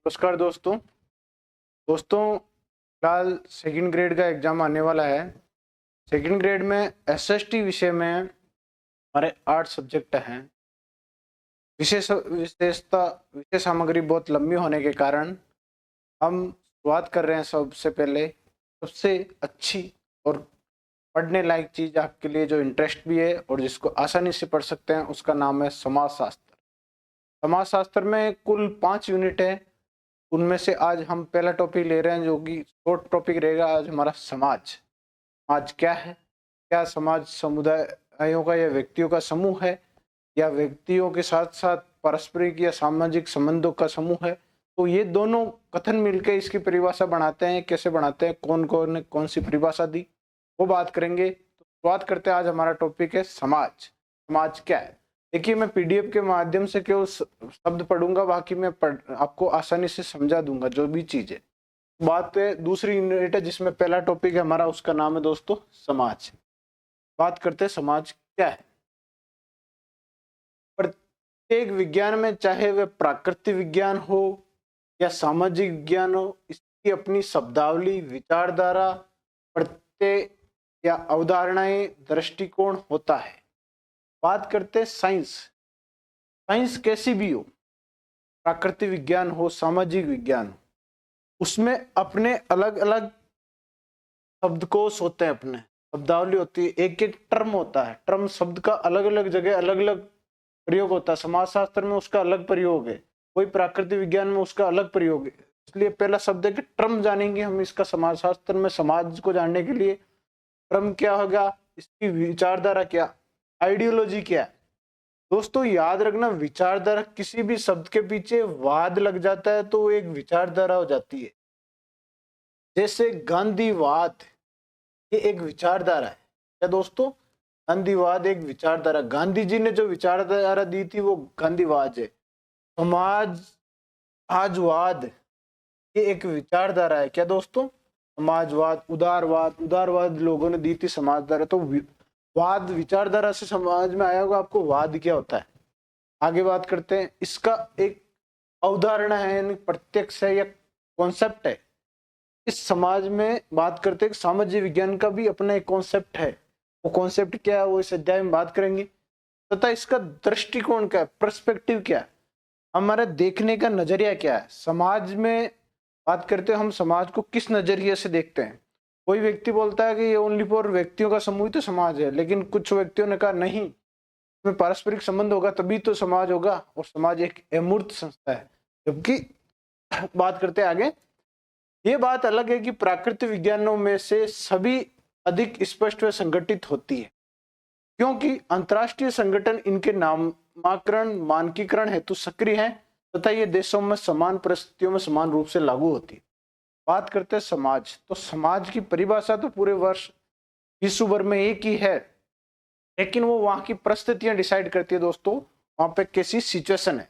नमस्कार दोस्तों। फिलहाल सेकंड ग्रेड का एग्जाम आने वाला है। सेकंड ग्रेड में एसएसटी विषय में हमारे 8 सब्जेक्ट हैं। विषय सामग्री बहुत लंबी होने के कारण हम शुरुआत कर रहे हैं। सबसे पहले सबसे अच्छी और पढ़ने लायक चीज आपके लिए जो इंटरेस्ट भी है और जिसको आसानी से पढ़ सकते हैं, उसका नाम है समाजशास्त्र। समाजशास्त्र में कुल 5 यूनिट है। उनमें से आज हम पहला टॉपिक ले रहे हैं जो कि शॉर्ट टॉपिक रहेगा आज हमारा समाज। समाज क्या है? क्या समाज समुदायों का या व्यक्तियों का समूह है, या व्यक्तियों के साथ साथ पारस्परिक या सामाजिक संबंधों का समूह है? तो ये दोनों कथन मिलकर इसकी परिभाषा बनाते हैं। कैसे बनाते हैं, कौन कौन ने कौन सी परिभाषा दी, वो बात करेंगे। तो शुरुआत करते हैं। आज हमारा टॉपिक है समाज। समाज क्या है? देखिए, मैं पीडीएफ के माध्यम से केवल शब्द पढ़ूंगा, बाकी मैं आपको आसानी से समझा दूंगा जो भी चीज है। बात है दूसरी यूनिट है जिसमें पहला टॉपिक है हमारा, उसका नाम है दोस्तों समाज। बात करते हैं समाज क्या है। प्रत्येक विज्ञान में, चाहे वह प्राकृतिक विज्ञान हो या सामाजिक विज्ञान हो, इसकी अपनी शब्दावली, विचारधारा, प्रत्यय या अवधारणाएं, दृष्टिकोण होता है। बात करते हैं साइंस। साइंस कैसी भी हो, प्राकृतिक विज्ञान हो, सामाजिक विज्ञान हो, उसमें अपने अलग अलग शब्दकोश होते हैं, अपने शब्दावली होती है, एक एक टर्म होता है। टर्म शब्द का अलग अलग जगह अलग अलग प्रयोग होता है। समाजशास्त्र में उसका अलग प्रयोग है, कोई प्राकृतिक विज्ञान में उसका अलग प्रयोग है। इसलिए पहला शब्द है कि टर्म जानेंगे हम इसका। समाजशास्त्र में समाज को जानने के लिए टर्म क्या होगा, इसकी विचारधारा क्या, आइडियोलॉजी क्या है। दोस्तों याद रखना, विचारधारा, किसी भी शब्द के पीछे वाद लग जाता है तो वो एक विचारधारा हो जाती है। जैसे गांधीवाद, ये एक विचारधारा है। क्या दोस्तों? गांधीवाद एक विचारधारा, गांधी जी ने जो विचारधारा दी थी वो गांधीवाद है। समाजवाद, ये एक विचारधारा है। क्या दोस्तों? समाजवाद, उदारवाद लोगों ने दी थी समाजधारा। तो वाद विचारधारा से समाज में आया होगा आपको वाद क्या होता है। आगे बात करते हैं। इसका एक अवधारणा है, यानी प्रत्यक्ष है या कॉन्सेप्ट है। इस समाज में बात करते हैं, सामाजिक विज्ञान का भी अपना एक कॉन्सेप्ट है। वो कॉन्सेप्ट क्या है वो इस अध्याय में बात करेंगे। तथा इसका दृष्टिकोण क्या है, पर्सपेक्टिव क्या है, हमारा देखने का नजरिया क्या है। समाज में बात करते हैं, हम समाज को किस नजरिए से देखते हैं। कोई व्यक्ति बोलता है कि ये ओनली फॉर व्यक्तियों का समूह ही तो समाज है, लेकिन कुछ व्यक्तियों ने कहा नहीं, इसमें पारस्परिक संबंध होगा तभी तो समाज होगा, और समाज एक अमूर्त संस्था है। जबकि बात करते हैं आगे, ये बात अलग है कि प्राकृतिक विज्ञानों में से सभी अधिक स्पष्ट व संगठित होती है, क्योंकि अंतरराष्ट्रीय संगठन इनके नामकरण मानकीकरण हेतु सक्रिय है तथा ये देशों में समान परिस्थितियों में समान रूप से लागू होती है। बात करते हैं समाज। तो समाज की परिभाषा तो पूरे वर्ष विश्व भर में एक ही है, लेकिन वो वहां की परिस्थितियां डिसाइड करती है दोस्तों, वहां पे कैसी सिचुएशन है।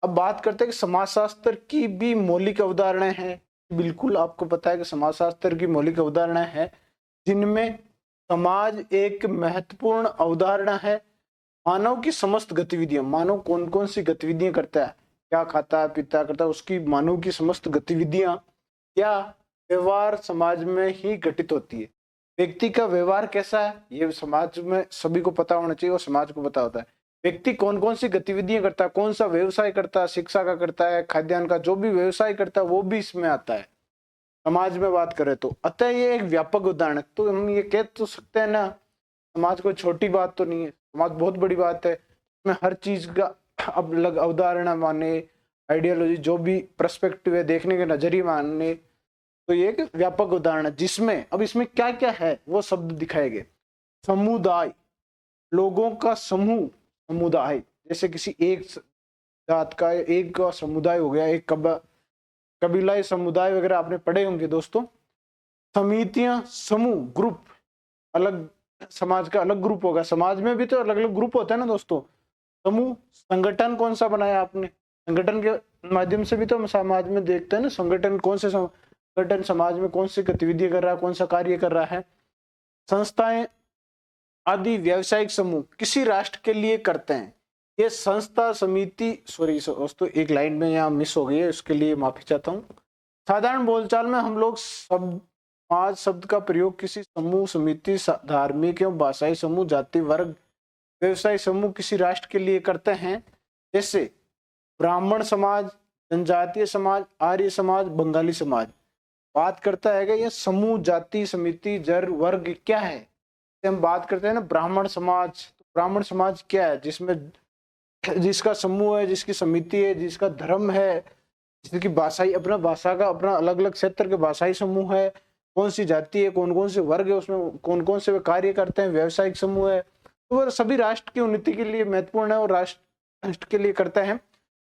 अब बात करते हैं कि समाजशास्त्र की भी मौलिक अवधारणाएं हैं। बिल्कुल आपको पता है कि समाजशास्त्र की मौलिक अवधारणाएं हैं, जिनमें समाज एक महत्वपूर्ण अवधारणा है। मानव की समस्त गतिविधियां, मानव कौन कौन सी गतिविधियां करता है, क्या खाता है पीता करता है, उसकी मानव की समस्त गतिविधियां या व्यवहार समाज में ही घटित होती है। व्यक्ति का व्यवहार कैसा है ये समाज में सभी को पता होना चाहिए, और समाज को पता होता है व्यक्ति कौन कौन सी गतिविधियां करता है, कौन सा व्यवसाय करता है, शिक्षा का करता है, खाद्यान्न का, जो भी व्यवसाय करता है वो भी इसमें आता है समाज में बात करें तो। अतः ये एक व्यापक उदाहरण है। तो हम ये कह तो सकते हैं ना, समाज कोई छोटी बात तो नहीं है, समाज बहुत बड़ी बात है। इसमें हर चीज का अब अलग अवधारणा माने, आइडियोलॉजी, जो भी पर्सपेक्टिव है, देखने के नजरिए माने, तो ये एक व्यापक उदाहरण है। जिसमें अब इसमें क्या क्या है वो शब्द दिखाए गए। समुदाय, लोगों का समूह, समुदाय, जैसे किसी एक जात का एक का समुदाय हो गया, एक कबीलाई समुदाय वगैरह आपने पढ़े होंगे दोस्तों। समितियां, समूह, ग्रुप, अलग समाज का अलग ग्रुप होगा। समाज में भी तो अलग अलग ग्रुप होता है ना दोस्तों। समूह, संगठन कौन सा बनाया आपने, संगठन के माध्यम से भी तो हम समाज में देखते हैं ना, संगठन कौन से संगठन समाज में कौन सी गतिविधि कर रहा है, कौन सा कार्य कर रहा है। संस्थाएं आदि, व्यावसायिक समूह किसी राष्ट्र के लिए करते हैं, ये संस्था समिति, सॉरी दोस्तों एक लाइन में यहाँ मिस हो गई है, उसके लिए माफी चाहता हूँ। साधारण बोलचाल में हम लोग समाज शब्द का प्रयोग किसी समूह, समिति, धार्मिक एवं भाषाई समूह, जाति, वर्ग, व्यवसाय समूह, किसी राष्ट्र के लिए करते हैं, जैसे ब्राह्मण समाज, जनजातीय समाज, आर्य समाज, बंगाली समाज। बात करता है कि यह समूह, जाति, समिति, जर, वर्ग क्या है। हम बात करते हैं ना ब्राह्मण समाज, तो ब्राह्मण समाज क्या है, जिसमें जिसका समूह है, जिसकी समिति है, जिसका धर्म है, जिसकी भाषाई, अपना भाषा का अपना अलग अलग क्षेत्र के भाषाई समूह है, कौन सी जाति है, कौन कौन से वर्ग है, उसमें कौन कौन से वे कार्य करते हैं, व्यावसायिक समूह है। तो वो सभी राष्ट्र की उन्नति के लिए महत्वपूर्ण है और राष्ट्र के लिए करते हैं।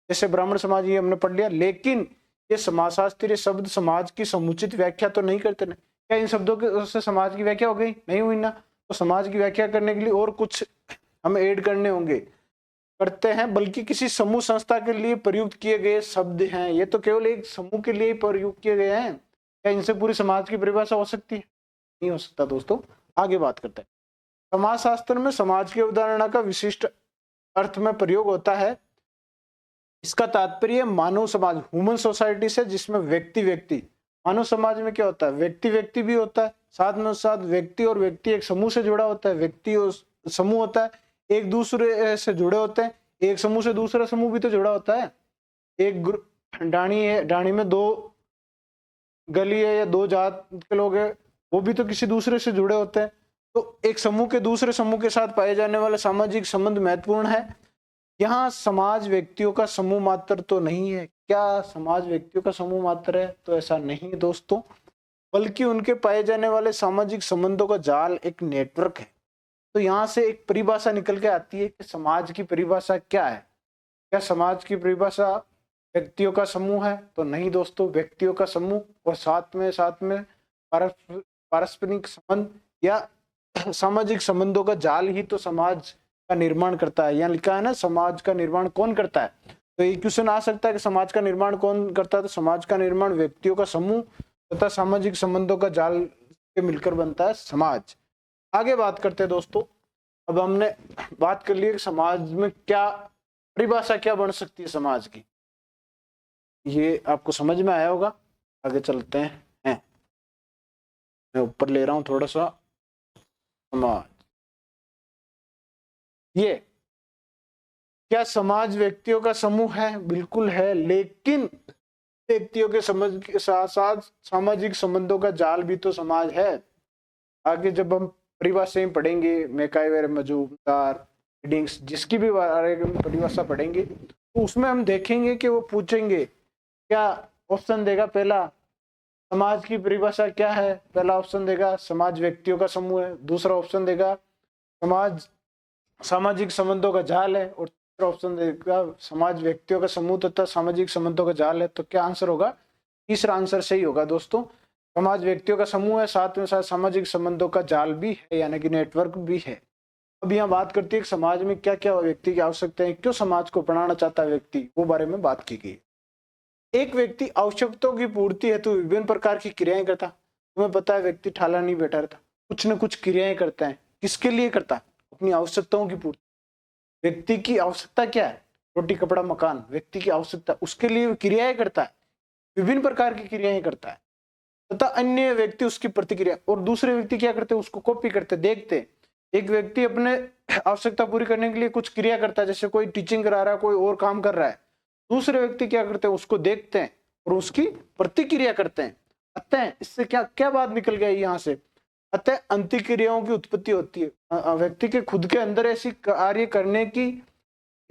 जैसे ब्राह्मण समाज ये हमने पढ़ लिया, लेकिन ये समाजशास्त्रीय शब्द समाज की समुचित व्याख्या तो नहीं करते ना। क्या इन शब्दों के से समाज की व्याख्या हो गई? नहीं हुई ना। तो समाज की व्याख्या करने के लिए और कुछ हमें ऐड करने होंगे, करते हैं, बल्कि किसी समूह संस्था के लिए प्रयुक्त किए गए शब्द हैं। ये तो केवल एक समूह के लिए ही प्रयुक्त किए गए हैं। क्या इनसे पूरी समाज की परिभाषा हो सकती है? नहीं हो सकता दोस्तों। आगे बात करते हैं। समाजशास्त्र में समाज की अवधारणा का विशिष्ट अर्थ में प्रयोग होता है। इसका तात्पर्य मानव समाज, ह्यूमन सोसाइटी से, जिसमें व्यक्ति व्यक्ति, मानव समाज में क्या होता है, व्यक्ति व्यक्ति भी होता है, साथ में साथ व्यक्ति और व्यक्ति एक समूह से जुड़ा होता है, व्यक्ति और समूह होता है, एक दूसरे से जुड़े होते हैं, एक समूह से दूसरा समूह भी तो जुड़ा होता है। एक डाणी है, डाणी में दो गली है या दो जात के लोग हैं, वो भी तो किसी दूसरे से जुड़े होते हैं। तो एक समूह के दूसरे समूह के साथ पाए जाने वाला सामाजिक संबंध महत्वपूर्ण है। यहाँ समाज व्यक्तियों का समूह मात्र तो नहीं है। क्या समाज व्यक्तियों का समूह मात्र है? तो ऐसा नहीं है दोस्तों, बल्कि उनके पाए जाने वाले सामाजिक संबंधों का जाल एक नेटवर्क है। तो यहाँ से एक परिभाषा निकल के आती है कि समाज की परिभाषा क्या है। क्या समाज की परिभाषा व्यक्तियों का समूह है? तो नहीं दोस्तों, व्यक्तियों का समूह और साथ में पारस्परिक संबंध या सामाजिक संबंधों का जाल ही तो समाज का निर्माण करता है। यहाँ लिखा है ना, समाज का निर्माण कौन करता है। तो ये क्वेश्चन आ सकता है कि समाज का निर्माण कौन करता है। तो समाज का निर्माण व्यक्तियों का समूह तथा सामाजिक संबंधों का जाल के मिलकर बनता है समाज। आगे बात करते हैं दोस्तों। अब हमने बात कर ली कि समाज में क्या परिभाषा क्या बन सकती है समाज की, ये आपको समझ में आया होगा। आगे चलते हैं। मैं ऊपर ले रहा हूं थोड़ा सा। समाज, ये क्या समाज व्यक्तियों का समूह है? बिल्कुल है, लेकिन व्यक्तियों के समझ के साथ साथ सामाजिक संबंधों का जाल भी तो समाज है। आगे जब हम परिभाषा पढ़ेंगे, मैकाइवर, मजूमदार, रीडिंग्स, जिसकी भी बारे में परिभाषा पढ़ेंगे, तो उसमें हम देखेंगे कि वो पूछेंगे, क्या ऑप्शन देगा पहला, समाज की परिभाषा क्या है? पहला ऑप्शन देगा समाज व्यक्तियों का समूह है, दूसरा ऑप्शन देगा समाज सामाजिक संबंधों का जाल है, और तीसरा ऑप्शन देगा समाज व्यक्तियों का समूह तथा सामाजिक संबंधों का जाल है। तो क्या आंसर होगा? तीसरा आंसर सही होगा दोस्तों। समाज व्यक्तियों का समूह है, साथ में साथ सामाजिक संबंधों का जाल भी है, यानी कि नेटवर्क भी है। अब यहाँ बात करती है कि समाज में क्या क्या व्यक्ति की आवश्यकताएं, क्यों समाज को बनाना चाहता है व्यक्ति, वो बारे में बात की गई। एक व्यक्ति आवश्यकताओं की पूर्ति हेतु विभिन्न प्रकार की क्रियाएं करता। तुम्हें पता है व्यक्ति ठाला नहीं बैठा रहता, कुछ न कुछ क्रियाएं करता है। किसके लिए करता है? अपनी आवश्यकताओं की पूर्ति। व्यक्ति की आवश्यकता क्या है? रोटी, कपड़ा, मकान। व्यक्ति की आवश्यकता, उसके लिए क्रियाएं करता है, विभिन्न प्रकार की क्रियाएं करता है, तथा अन्य व्यक्ति उसकी प्रतिक्रिया और दूसरे व्यक्ति क्या करते हैं? उसको कॉपी करते, देखते। एक व्यक्ति अपने आवश्यकता पूरी करने के लिए कुछ क्रिया करता है, जैसे कोई टीचिंग करा रहा है, कोई और काम कर रहा है। दूसरे व्यक्ति क्या करते हैं? उसको देखते हैं और उसकी प्रतिक्रिया करते हैं। अतः इससे क्या क्या बात निकल गई यहाँ से? अतः अंतःक्रियाओं की उत्पत्ति होती है। व्यक्ति के खुद के अंदर ऐसी कार्य करने की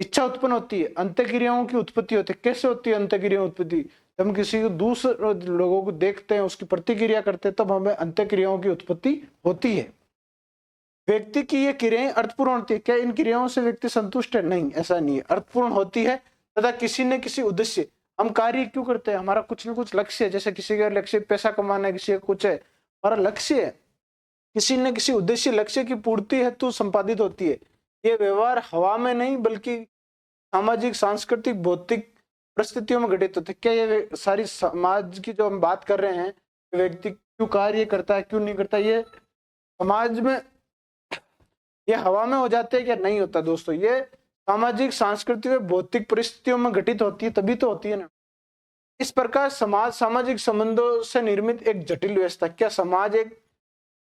इच्छा उत्पन्न होती है, अंतःक्रियाओं की उत्पत्ति होती है। कैसे होती है अंतःक्रिया उत्पत्ति? जब हम किसी को दूसरे लोगों को देखते हैं, उसकी प्रतिक्रिया करते हैं, तब हमें अंतःक्रियाओं की उत्पत्ति होती है। व्यक्ति की ये क्रियाएं अर्थपूर्ण होती है। क्या इन क्रियाओं से व्यक्ति संतुष्ट है? नहीं, ऐसा नहीं है। अर्थपूर्ण होती है तथा किसी न किसी उद्देश्य, हम कार्य क्यों करते हैं? हमारा कुछ न कुछ लक्ष्य है। जैसे किसी का लक्ष्य पैसा कमाना है, किसी का कुछ है, हमारा लक्ष्य है, किसी न किसी उद्देश्य लक्ष्य की पूर्ति हेतु संपादित होती है। ये व्यवहार हवा में नहीं, बल्कि सामाजिक, सांस्कृतिक, भौतिक परिस्थितियों में घटित होते हैं। क्या ये सारी समाज की जो हम बात कर रहे हैं, व्यक्ति क्यों कार्य करता है, क्यों नहीं करता, ये समाज में ये हवा में हो जाते हैं क्या? नहीं होता दोस्तों। ये सामाजिक, सांस्कृतिक व भौतिक परिस्थितियों में घटित होती है, तभी तो होती है ना। इस प्रकार समाज सामाजिक संबंधों से निर्मित एक जटिल व्यवस्था। क्या समाज एक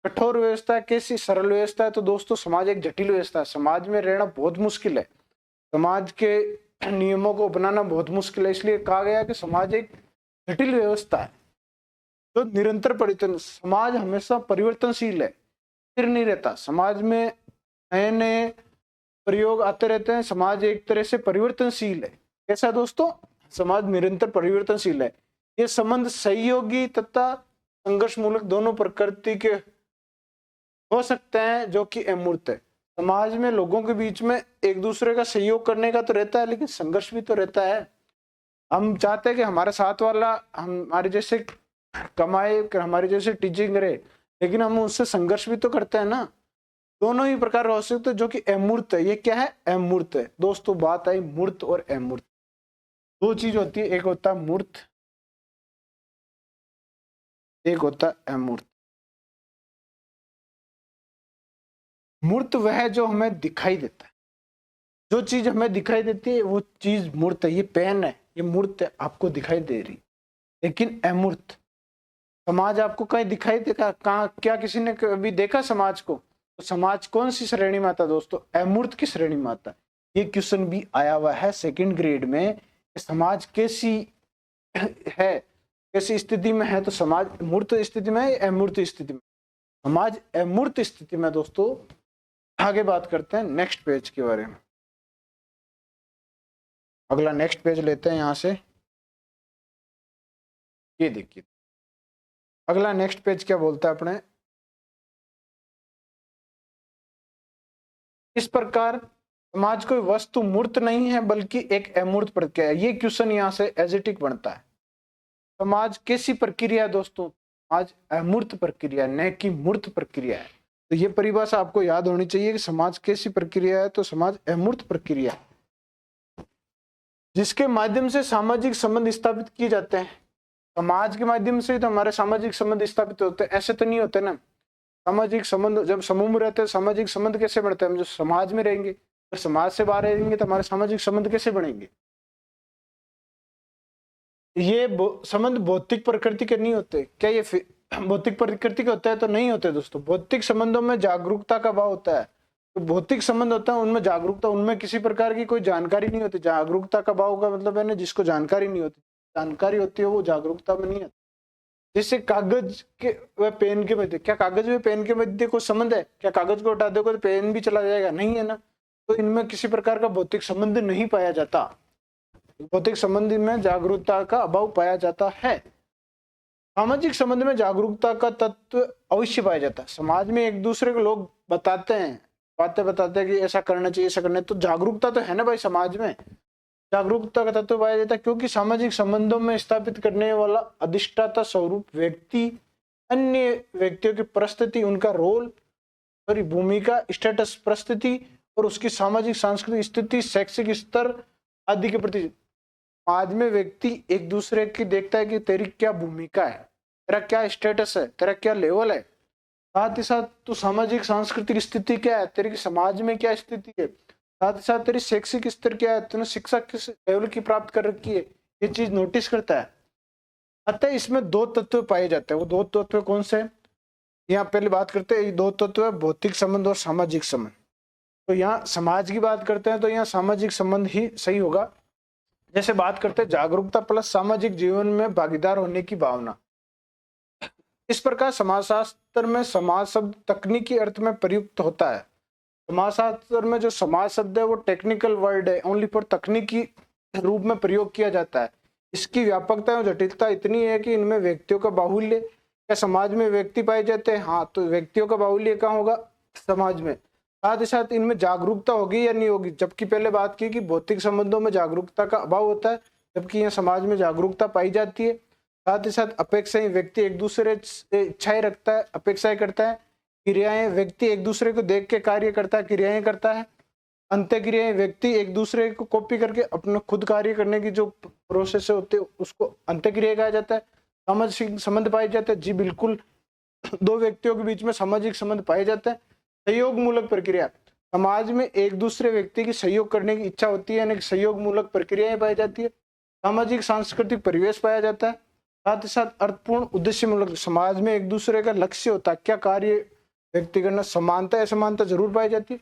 कठोर व्यवस्था है, कैसी सरल व्यवस्था है? तो दोस्तों समाज एक जटिल व्यवस्था है। समाज में रहना बहुत मुश्किल है, समाज के नियमों को अपनाना बहुत मुश्किल है। इसलिए कहा गया कि समाज एक जटिल व्यवस्था है जो निरंतर परिवर्तन। समाज हमेशा परिवर्तनशील है, स्थिर नहीं रहता। समाज में नए नए प्रयोग आते रहते हैं। समाज एक तरह से परिवर्तनशील है। कैसा दोस्तों? समाज निरंतर परिवर्तनशील है। ये संबंध सहयोगी तथा संघर्षमूलक दोनों प्रकृति के हो सकते हैं, जो कि अमूर्त है। समाज में लोगों के बीच में एक दूसरे का सहयोग करने का तो रहता है, लेकिन संघर्ष भी तो रहता है। हम चाहते हैं कि हमारे साथ वाला हमारे जैसे कमाए, हमारे जैसे टीचिंग करे, लेकिन हम उससे संघर्ष भी तो करते हैं ना। दोनों ही प्रकार हो सकते हैं, जो कि अमूर्त है। ये क्या है? अमूर्त है। दोस्तों बात आई मूर्त और अमूर्त, दो चीज होती है, एक होता है मूर्त, एक होता है अमूर्त। मूर्त वह जो हमें दिखाई देता है, जो चीज हमें दिखाई देती है वो चीज मूर्त है। ये पेन है, ये मूर्त है, आपको दिखाई दे रही। लेकिन अमूर्त समाज आपको कहीं दिखाई देगा? कहाँ? क्या किसी ने कभी देखा समाज को? तो समाज कौन सी श्रेणी में आता है दोस्तों? अमूर्त की श्रेणी में आता है। ये क्वेश्चन भी आया हुआ है सेकंड ग्रेड में कि समाज कैसी है, कैसी स्थिति में है। तो समाज मूर्त स्थिति में है, अमूर्त स्थिति में? समाज अमूर्त स्थिति में दोस्तों। आगे बात करते हैं नेक्स्ट पेज के बारे में। अगला नेक्स्ट पेज लेते हैं यहां से। ये देखिए अगला नेक्स्ट पेज क्या बोलता है अपने। इस प्रकार समाज कोई वस्तु मूर्त नहीं है, बल्कि एक अमूर्त प्रक्रिया है। ये क्वेश्चन यहाँ से एजिटिक बनता है। समाज कैसी प्रक्रिया है दोस्तों? आज अमूर्त प्रक्रिया, न कि मूर्त प्रक्रिया है। तो ये परिभाषा आपको याद होनी चाहिए कि समाज कैसी प्रक्रिया है। तो समाज अमूर्त प्रक्रिया है, जिसके माध्यम से सामाजिक संबंध स्थापित किए जाते हैं। समाज के माध्यम से तो हमारे सामाजिक संबंध स्थापित होते हैं, ऐसे तो नहीं होते ना। सामाजिक संबंध जब समूह में रहते हैं, सामाजिक संबंध कैसे बढ़ते हैं? हम जो समाज में रहेंगे, अगर समाज से बाहर रहेंगे तो हमारे सामाजिक संबंध कैसे बनेंगे? ये संबंध भौतिक प्रकृति के नहीं होते। क्या ये भौतिक प्रकृति के होते हैं? तो नहीं होते दोस्तों। भौतिक संबंधों में जागरूकता का अभाव होता है। तो भौतिक संबंध होता है उनमें जागरूकता, उनमें किसी प्रकार की कोई जानकारी नहीं होती। जागरूकता का अभाव का मतलब है ना, जिसको जानकारी नहीं होती। जानकारी होती है वो जागरूकता में नहीं आती। जैसे कागज के व पेन के मध्य, क्या कागज व पेन के मध्य कोई संबंध है? क्या कागज को हटा दोगे तो पेन भी चला जाएगा? नहीं है ना। तो इनमें किसी प्रकार का भौतिक संबंध नहीं पाया जाता। भौतिक संबंध में जागरूकता का अभाव पाया जाता है। सामाजिक संबंध में जागरूकता का तत्व अवश्य पाया जाता है। समाज में एक दूसरे को लोग बताते हैं, बातें बताते हैं कि ऐसा करना चाहिए, ऐसा करना है। तो जागरूकता तो है ना भाई, समाज में जागरूकता का तत्व पाया जाता है। क्योंकि सामाजिक संबंधों में स्थापित करने वाला अधिष्ठाता स्वरूप व्यक्ति अन्य व्यक्तियों की परिस्थिति, उनका रोल, सॉरी भूमिका, स्टेटस, परिस्थिति और उसकी सामाजिक सांस्कृतिक स्थिति, शैक्षिक स्तर आदि के प्रति समाज में व्यक्ति एक दूसरे की देखता है कि तेरी क्या भूमिका है, तेरा क्या स्टेटस है, तेरा क्या लेवल है। साथ ही साथ तो सामाजिक सांस्कृतिक स्थिति क्या है, तेरी समाज में क्या स्थिति है। साथ ही साथ तेरी शैक्षिक स्तर क्या है, तूने शिक्षा किस लेवल की प्राप्त कर रखी है, ये चीज नोटिस करता है। अतः इसमें दो तत्व पाए जाते हैं। वो दो तत्व कौन से? यहाँ पहले बात करते हैं, दो तत्व है भौतिक संबंध और सामाजिक संबंध। तो यहाँ समाज की बात करते हैं तो यहाँ सामाजिक संबंध ही सही होगा। जैसे बात करते हैं जागरूकता प्लस सामाजिक जीवन में भागीदार होने की भावना। इस प्रकार समाजशास्त्र में समाज शब्द तकनीकी अर्थ में प्रयुक्त होता है। समाजशास्त्र में जो समाज शब्द है वो टेक्निकल वर्ड है, ओनली फॉर तकनीकी रूप में प्रयोग किया जाता है। इसकी व्यापकता और जटिलता इतनी है कि इनमें व्यक्तियों का बाहुल्य, क्या समाज में व्यक्ति पाए जाते हैं? हाँ, तो व्यक्तियों का बाहुल्य कहाँ होगा? समाज में। साथ ही साथ इनमें जागरूकता होगी या नहीं होगी? जबकि पहले बात की कि भौतिक संबंधों में जागरूकता का अभाव होता है, जबकि यहाँ समाज में जागरूकता पाई जाती है। साथ ही साथ अपेक्षाएं, व्यक्ति एक दूसरे से इच्छाएं रखता है, अपेक्षाएं करता है। क्रियाएं, व्यक्ति एक दूसरे को देख के कार्य करता है, क्रियाएं करता है। अंत्य क्रियाएं, व्यक्ति एक दूसरे को कॉपी करके अपना खुद कार्य करने की जो प्रोसेस होते है उसको अंत्य क्रिया कहा जाता है। सामाजिक संबंध पाए जाते हैं, जी बिल्कुल, दो व्यक्तियों के बीच में सामाजिक संबंध पाए जाते हैं। सहयोग मूलक प्रक्रिया, समाज में एक दूसरे व्यक्ति की सहयोग करने की इच्छा होती है, यानी सहयोग मूलक प्रक्रियाएं पाई जाती है। सामाजिक सांस्कृतिक परिवेश पाया जाता है। साथ ही साथ अर्थपूर्ण उद्देश्य मूलक, समाज में एक दूसरे का लक्ष्य होता है, क्या कार्य व्यक्ति करना, समानता असमानता जरूर पाई जाती है।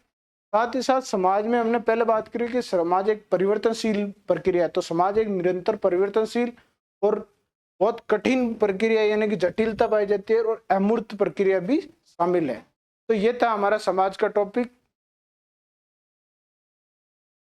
साथ ही साथ समाज में हमने पहले बात करी कि समाज एक परिवर्तनशील प्रक्रिया है, तो समाज एक निरंतर परिवर्तनशील और बहुत कठिन प्रक्रिया यानी कि जटिलता पाई जाती है, और अमूर्त प्रक्रिया भी शामिल है। तो ये था हमारा समाज का टॉपिक।